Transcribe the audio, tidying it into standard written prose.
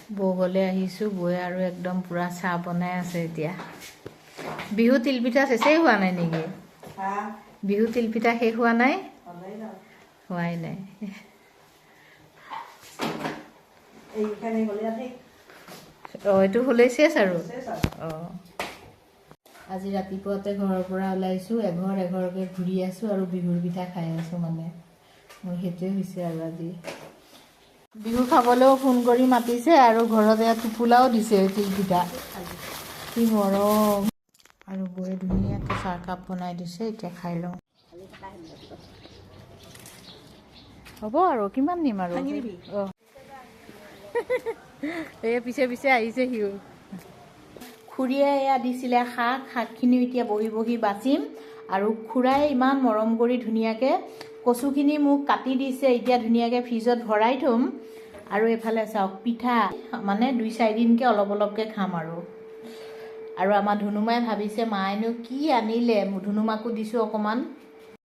বৌগলে আহিছোঁ, বৌয়ে আৰু একদম পূৰা চাহ বনাই আছে এতিয়া। বিহু তিলপিঠা শেষেই হোৱা নাই নেকি? বিহু তিলপিঠা শেষ হোৱা নাই? হোৱাই নাই। অঁ, এইটো হ'লেই চেছ আৰু। অঁ, আজি ৰাতিপুৱাতে ঘৰৰ পৰা ওলাইছোঁ, এঘৰ এঘৰকৈ ঘূৰি আছোঁ আৰু বিহুৰ পিঠা খাই আছোঁ। মানে মোৰ সেইটোৱে হৈছে আৰু আজি। বিহু খাবলৈও ফোন কৰি মাতিছে আৰু ঘৰতে টোপোলাও দিছে তিলপিঠা। কি মৰম। আৰু বৌয়ে ধুনীয়াকৈ চাহকাপ বনাই দিছে, এতিয়া খাই লওঁ। হ'ব আৰু কিমান নিম আৰু। অঁ, এই পিছে পিছে আহিছে সিও। খুৰীয়ে এয়া দিছিলে শাকখিনিও এতিয়া বহি বহি বাচিম। আৰু খুৰাই ইমান মৰম কৰি ধুনীয়াকৈ কচুখিনি মোক কাটি দিছে, এতিয়া ধুনীয়াকৈ ফ্ৰিজত ভৰাই থ'ম। আৰু এইফালে চাওক পিঠা, মানে 2-4 দিনকৈ অলপ অলপকৈ খাম আৰু। আৰু আমাৰ ধুনুমাই ভাবিছে মায়েনো কি আনিলে, ধুনুমাকো দিছোঁ অকণমান।